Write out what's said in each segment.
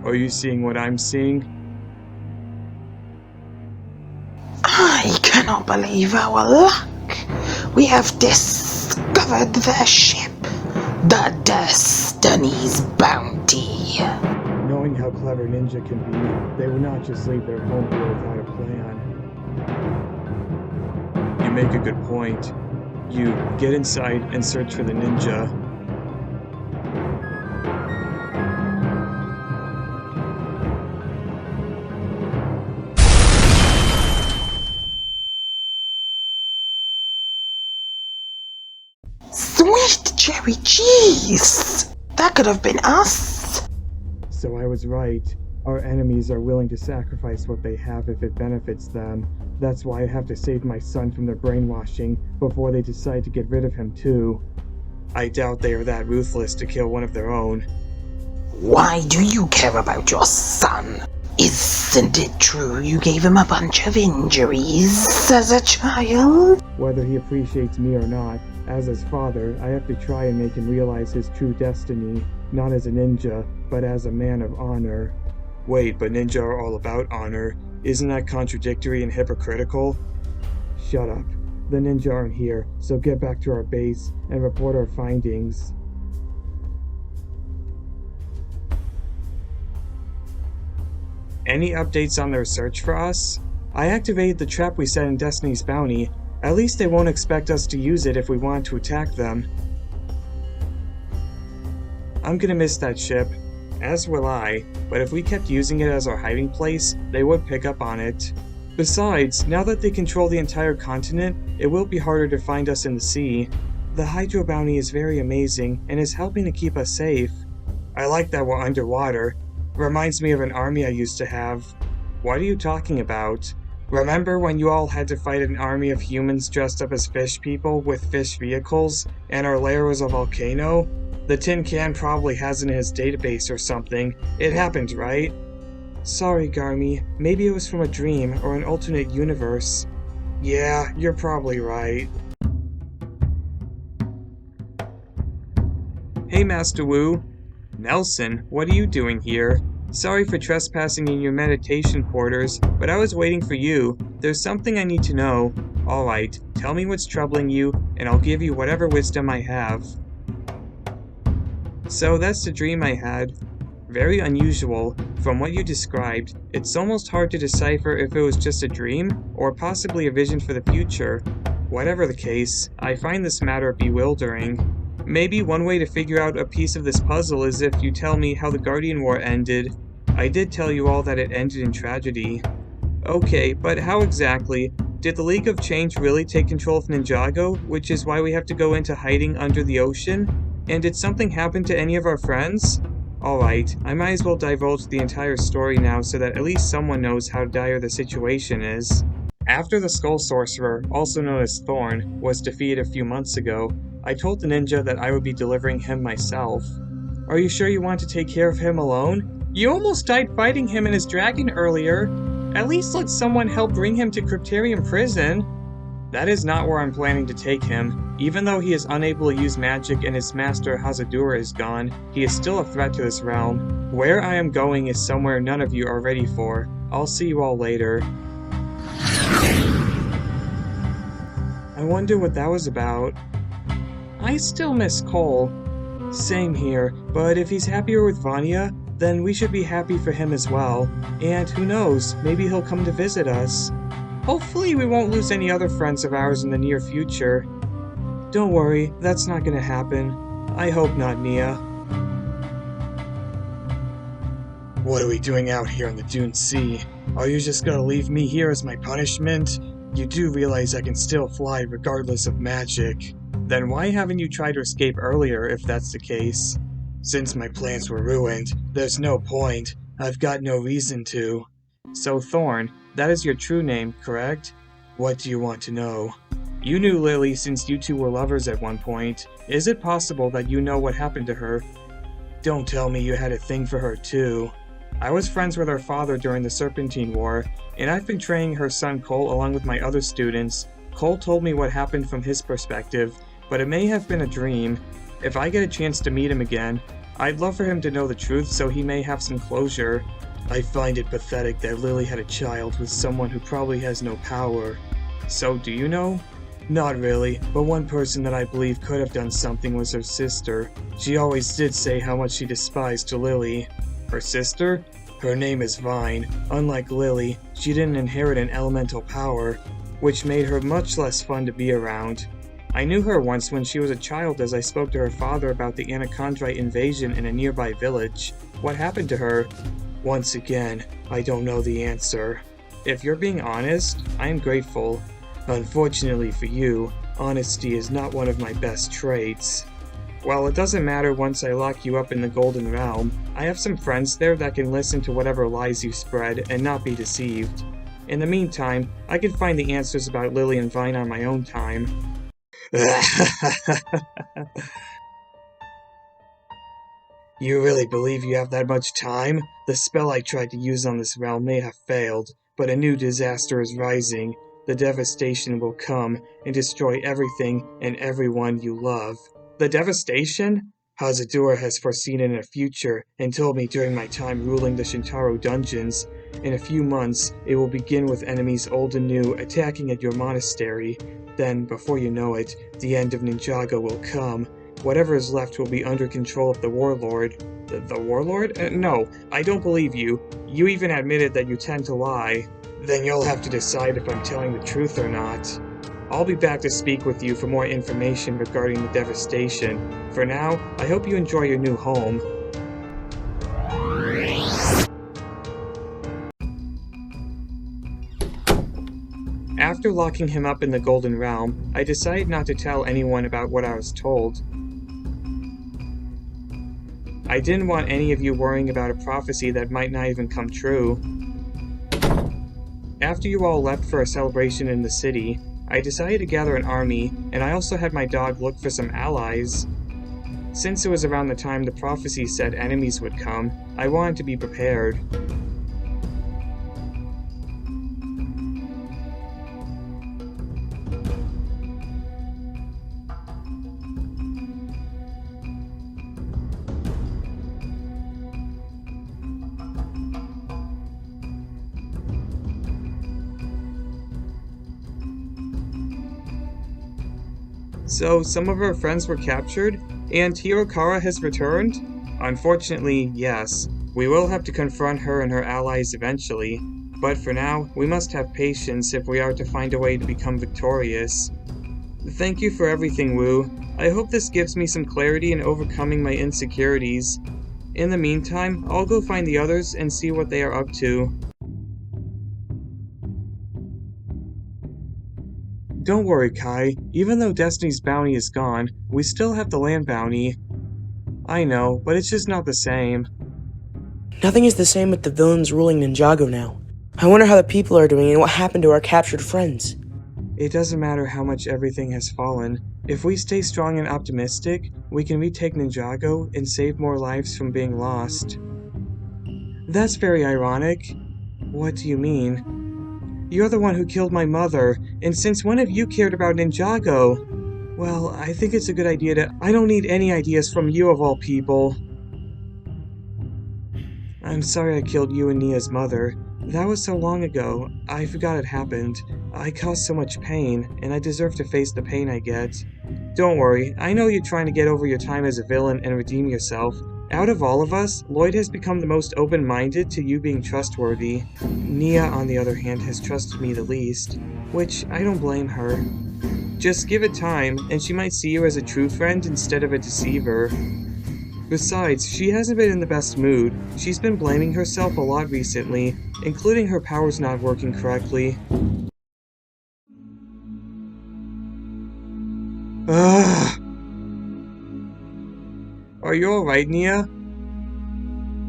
Are you seeing what I'm seeing? I cannot believe our luck. We have discovered their ship, the Destiny's Bounty. Knowing how clever Ninja can be, they would not just leave their home here without a plan. You make a good point. You get inside and search for the Ninja. Sweet cherry cheese! That could have been us. So I was right. Our enemies are willing to sacrifice what they have if it benefits them. That's why I have to save my son from their brainwashing before they decide to get rid of him too. I doubt they are that ruthless to kill one of their own. Why do you care about your son? Isn't it true you gave him a bunch of injuries as a child? Whether he appreciates me or not, as his father, I have to try and make him realize his true destiny, not as a ninja, but as a man of honor. Wait, but ninja are all about honor. Isn't that contradictory and hypocritical? Shut up. The ninja aren't here, so get back to our base and report our findings. Any updates on their search for us? I activated the trap we set in Destiny's Bounty. At least they won't expect us to use it if we want to attack them. I'm gonna miss that ship, as will I, but if we kept using it as our hiding place, they would pick up on it. Besides, now that they control the entire continent, it will be harder to find us in the sea. The Hydro Bounty is very amazing and is helping to keep us safe. I like that we're underwater. Reminds me of an army I used to have. What are you talking about? Remember when you all had to fight an army of humans dressed up as fish people with fish vehicles, and our lair was a volcano? The tin can probably has it in his database or something. It happened, right? Sorry, Garmy. Maybe it was from a dream or an alternate universe. Yeah, you're probably right. Hey, Master Wu. Nelson, what are you doing here? Sorry for trespassing in your meditation quarters, but I was waiting for you. There's something I need to know. Alright, tell me what's troubling you, and I'll give you whatever wisdom I have. So that's the dream I had. Very unusual. From what you described, it's almost hard to decipher if it was just a dream, or possibly a vision for the future. Whatever the case, I find this matter bewildering. Maybe one way to figure out a piece of this puzzle is if you tell me how the Guardian War ended. I did tell you all that it ended in tragedy. Okay, but how exactly? Did the League of Change really take control of Ninjago, which is why we have to go into hiding under the ocean? And did something happen to any of our friends? Alright, I might as well divulge the entire story now so that at least someone knows how dire the situation is. After the Skull Sorcerer, also known as Thorn, was defeated a few months ago, I told the ninja that I would be delivering him myself. Are you sure you want to take care of him alone? You almost died fighting him and his dragon earlier. At least let someone help bring him to Cryptarium Prison. That is not where I'm planning to take him. Even though he is unable to use magic and his master Hazadura is gone, he is still a threat to this realm. Where I am going is somewhere none of you are ready for. I'll see you all later. I wonder what that was about. I still miss Cole. Same here, but if he's happier with Vanya, then we should be happy for him as well. And who knows, maybe he'll come to visit us. Hopefully we won't lose any other friends of ours in the near future. Don't worry, that's not gonna happen. I hope not, Nia. What are we doing out here in the Dune Sea? Are you just gonna leave me here as my punishment? You do realize I can still fly regardless of magic. Then why haven't you tried to escape earlier if that's the case? Since my plans were ruined, there's no point. I've got no reason to. So Thorn, that is your true name, correct? What do you want to know? You knew Lily since you two were lovers at one point. Is it possible that you know what happened to her? Don't tell me you had a thing for her too. I was friends with her father during the Serpentine War, and I've been training her son Cole along with my other students. Cole told me what happened from his perspective, but it may have been a dream. If I get a chance to meet him again, I'd love for him to know the truth so he may have some closure. I find it pathetic that Lily had a child with someone who probably has no power. So, do you know? Not really, but one person that I believe could have done something was her sister. She always did say how much she despised Lily. Her sister? Her name is Vine. Unlike Lily, she didn't inherit an elemental power, which made her much less fun to be around. I knew her once when she was a child as I spoke to her father about the Anachondrite invasion in a nearby village. What happened to her? Once again, I don't know the answer. If you're being honest, I am grateful. Unfortunately for you, honesty is not one of my best traits. Well, it doesn't matter once I lock you up in the Golden Realm. I have some friends there that can listen to whatever lies you spread and not be deceived. In the meantime, I can find the answers about Lily and Vine on my own time. You really believe you have that much time? The spell I tried to use on this realm may have failed, but a new disaster is rising. The devastation will come and destroy everything and everyone you love. The devastation? Hazadora has foreseen in a future and told me during my time ruling the Shintaro dungeons. In a few months, it will begin with enemies old and new attacking at your monastery. Then, before you know it, the end of Ninjago will come. Whatever is left will be under control of the Warlord. The Warlord? No, I don't believe you. You even admitted that you tend to lie. Then you'll have to decide if I'm telling the truth or not. I'll be back to speak with you for more information regarding the devastation. For now, I hope you enjoy your new home. After locking him up in the Golden Realm, I decided not to tell anyone about what I was told. I didn't want any of you worrying about a prophecy that might not even come true. After you all left for a celebration in the city, I decided to gather an army, and I also had my dog look for some allies. Since it was around the time the prophecy said enemies would come, I wanted to be prepared. So, some of our friends were captured, and Hirokara has returned? Unfortunately, yes. We will have to confront her and her allies eventually, but for now, we must have patience if we are to find a way to become victorious. Thank you for everything, Wu. I hope this gives me some clarity in overcoming my insecurities. In the meantime, I'll go find the others and see what they are up to. Don't worry, Kai. Even though Destiny's bounty is gone, we still have the land bounty. I know, but it's just not the same. Nothing is the same with the villains ruling Ninjago now. I wonder how the people are doing and what happened to our captured friends. It doesn't matter how much everything has fallen. If we stay strong and optimistic, we can retake Ninjago and save more lives from being lost. That's very ironic. What do you mean? You're the one who killed my mother, and since when have you cared about Ninjago? Well, I think it's a good idea to— I don't need any ideas from you of all people. I'm sorry I killed you and Nia's mother. That was so long ago. I forgot it happened. I caused so much pain, and I deserve to face the pain I get. Don't worry, I know you're trying to get over your time as a villain and redeem yourself. Out of all of us, Lloyd has become the most open-minded to you being trustworthy. Nia, on the other hand, has trusted me the least, which I don't blame her. Just give it time, and she might see you as a true friend instead of a deceiver. Besides, she hasn't been in the best mood. She's been blaming herself a lot recently, including her powers not working correctly. Ugh. Are you alright, Nia?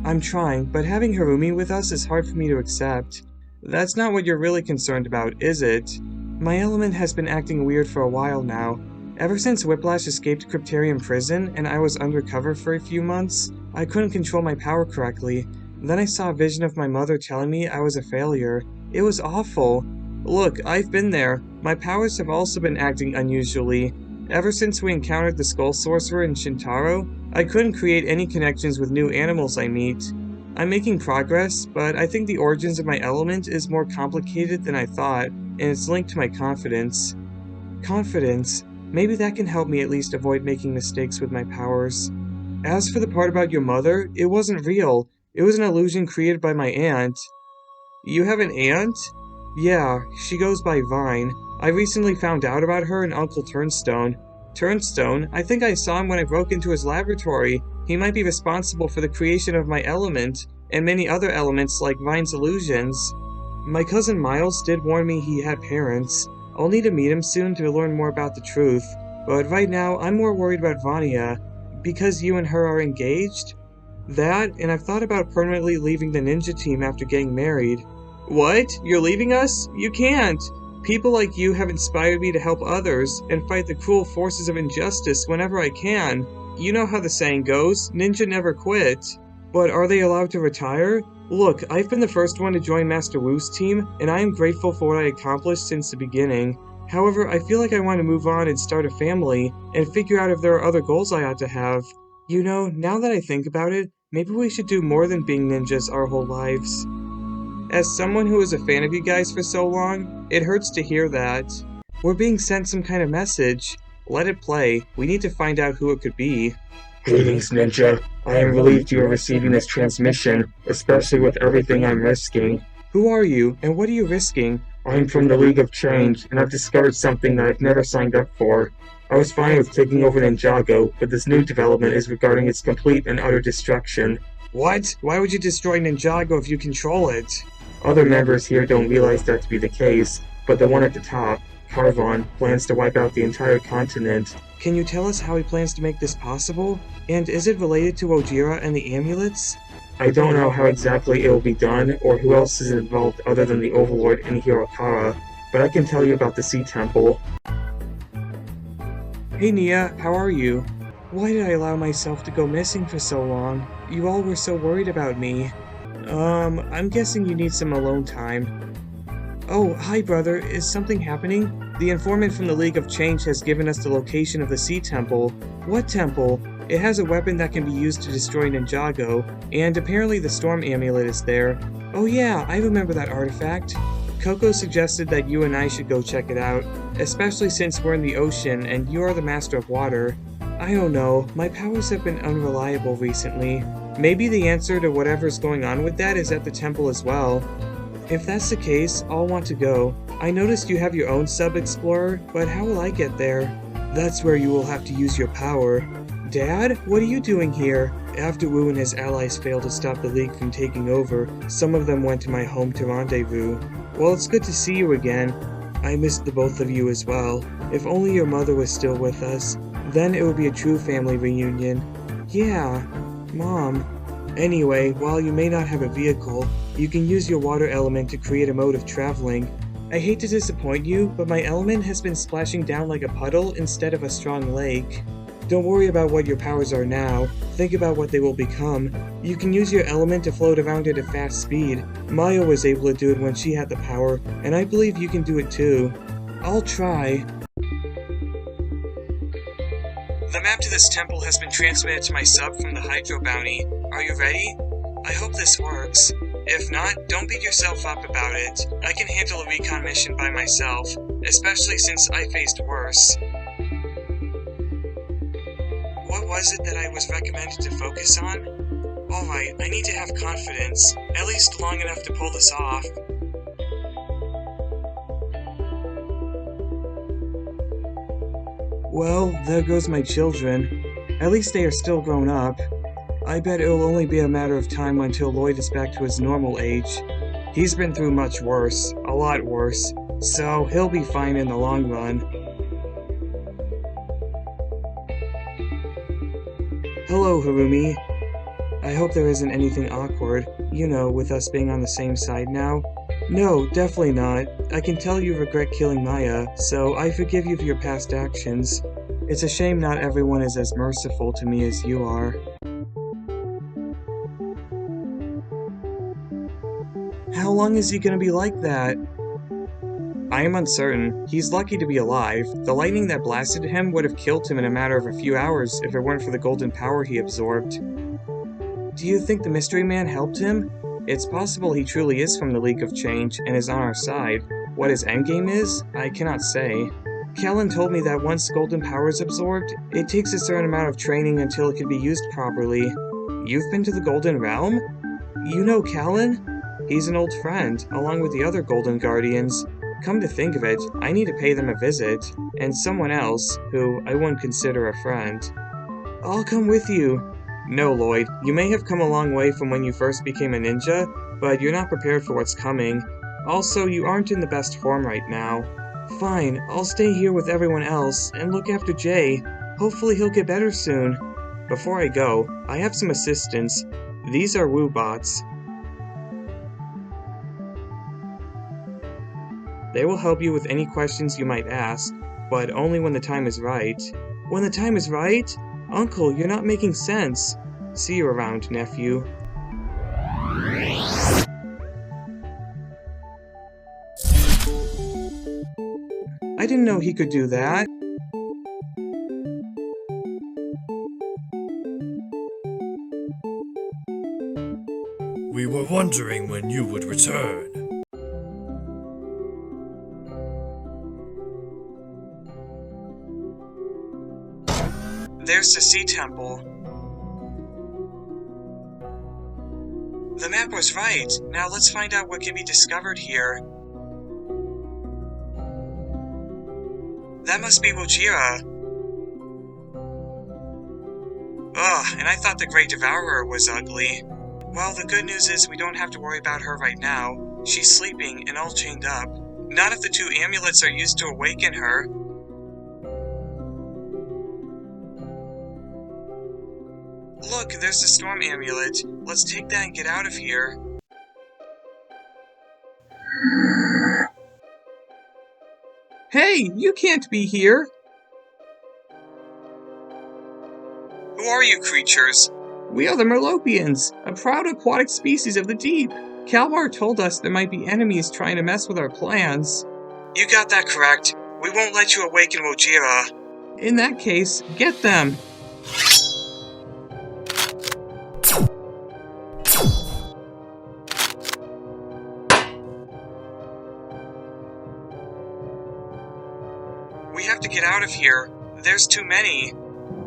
I'm trying, but having Harumi with us is hard for me to accept. That's not what you're really concerned about, is it? My element has been acting weird for a while now. Ever since Whiplash escaped Cryptarium Prison and I was undercover for a few months, I couldn't control my power correctly. Then I saw a vision of my mother telling me I was a failure. It was awful. Look, I've been there. My powers have also been acting unusually, Ever since we encountered the Skull Sorcerer in Shintaro, I couldn't create any connections with new animals I meet. I'm making progress, but I think the origins of my element is more complicated than I thought, and it's linked to my confidence. Confidence? Maybe that can help me at least avoid making mistakes with my powers. As for the part about your mother, it wasn't real. It was an illusion created by my aunt. You have an aunt? Yeah, she goes by Vine. I recently found out about her and Uncle Turnstone. Turnstone? I think I saw him when I broke into his laboratory. He might be responsible for the creation of my element, and many other elements like Vine's illusions. My cousin Miles did warn me he had parents. I'll need to meet him soon to learn more about the truth, but right now I'm more worried about Vania. Because you and her are engaged? That, and I've thought about permanently leaving the ninja team after getting married. What? You're leaving us? You can't! People like you have inspired me to help others, and fight the cruel forces of injustice whenever I can. You know how the saying goes, ninja never quit. But are they allowed to retire? Look, I've been the first one to join Master Wu's team, and I am grateful for what I accomplished since the beginning. However, I feel like I want to move on and start a family, and figure out if there are other goals I ought to have. You know, now that I think about it, maybe we should do more than being ninjas our whole lives. As someone who was a fan of you guys for so long, it hurts to hear that. We're being sent some kind of message. Let it play. We need to find out who it could be. Greetings, Ninja. I am relieved you are receiving this transmission, especially with everything I'm risking. Who are you, and what are you risking? I'm from the League of Change, and I've discovered something that I've never signed up for. I was fine with taking over Ninjago, but this new development is regarding its complete and utter destruction. What? Why would you destroy Ninjago if you control it? Other members here don't realize that to be the case, but the one at the top, Carvon, plans to wipe out the entire continent. Can you tell us how he plans to make this possible? And is it related to Ojira and the amulets? I don't know how exactly it will be done, or who else is involved other than the Overlord and Hirokara, but I can tell you about the Sea Temple. Hey Nia, how are you? Why did I allow myself to go missing for so long? You all were so worried about me. I'm guessing you need some alone time. Oh, hi brother, is something happening? The informant from the League of Change has given us the location of the Sea Temple. What temple? It has a weapon that can be used to destroy Ninjago, and apparently the Storm Amulet is there. Oh yeah, I remember that artifact. Coco suggested that you and I should go check it out, especially since we're in the ocean and you are the Master of Water. I don't know, my powers have been unreliable recently. Maybe the answer to whatever's going on with that is at the temple as well. If that's the case, I'll want to go. I noticed you have your own sub-explorer, but how will I get there? That's where you will have to use your power. Dad, what are you doing here? After Wu and his allies failed to stop the League from taking over, some of them went to my home to rendezvous. Well, it's good to see you again. I missed the both of you as well. If only your mother was still with us, then it would be a true family reunion. Yeah, Mom. Anyway, while you may not have a vehicle, you can use your water element to create a mode of traveling. I hate to disappoint you, but my element has been splashing down like a puddle instead of a strong lake. Don't worry about what your powers are now, think about what they will become. You can use your element to float around at a fast speed. Maya was able to do it when she had the power, and I believe you can do it too. I'll try. The map to this temple has been transmitted to my sub from the Hydro Bounty. Are you ready? I hope this works. If not, don't beat yourself up about it. I can handle a recon mission by myself, especially since I faced worse. What was it that I was recommended to focus on? Alright, I need to have confidence, at least long enough to pull this off. Well, there goes my children. At least they are still grown up. I bet it'll only be a matter of time until Lloyd is back to his normal age. He's been through much worse, a lot worse, so he'll be fine in the long run. Hello, Harumi. I hope there isn't anything awkward, you know, with us being on the same side now. No, definitely not. I can tell you regret killing Maya, so I forgive you for your past actions. It's a shame not everyone is as merciful to me as you are. How long is he gonna be like that? I am uncertain. He's lucky to be alive. The lightning that blasted him would have killed him in a matter of a few hours if it weren't for the golden power he absorbed. Do you think the Mystery Man helped him? It's possible he truly is from the League of Change and is on our side. What his endgame is, I cannot say. Callan told me that once golden power is absorbed, it takes a certain amount of training until it can be used properly. You've been to the Golden Realm? You know Callan? He's an old friend, along with the other Golden Guardians. Come to think of it, I need to pay them a visit, and someone else, who I wouldn't consider a friend. I'll come with you. No, Lloyd, you may have come a long way from when you first became a ninja, but you're not prepared for what's coming. Also, you aren't in the best form right now. Fine, I'll stay here with everyone else and look after Jay. Hopefully he'll get better soon. Before I go, I have some assistants. These are Woobots. They will help you with any questions you might ask, but only when the time is right. When the time is right? Uncle, you're not making sense. See you around, nephew. I didn't know he could do that. We were wondering when you would return. There's the Sea Temple. The map was right. Now let's find out what can be discovered here. That must be Wojira. Ugh, and I thought the Great Devourer was ugly. Well, the good news is we don't have to worry about her right now. She's sleeping and all chained up. Not if the two amulets are used to awaken her. Look, there's the Storm Amulet. Let's take that and get out of here. Hey, you can't be here! Who are you creatures? We are the Merlopians, a proud aquatic species of the deep. Kalmar told us there might be enemies trying to mess with our plans. You got that correct. We won't let you awaken Wojira. In that case, get them! We have to get out of here. There's too many.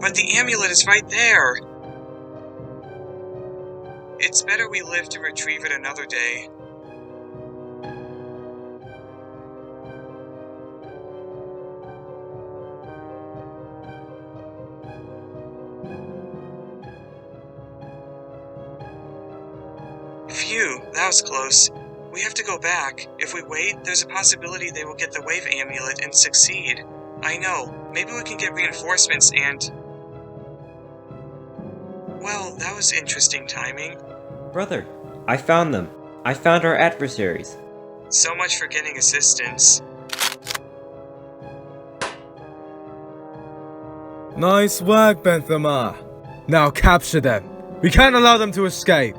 But the amulet is right there. It's better we live to retrieve it another day. Phew, that was close. We have to go back. If we wait, there's a possibility they will get the wave amulet and succeed. I know. Maybe we can get reinforcements and... Well, that was interesting timing. Brother, I found them. I found our adversaries. So much for getting assistance. Nice work, Benthama. Now capture them. We can't allow them to escape.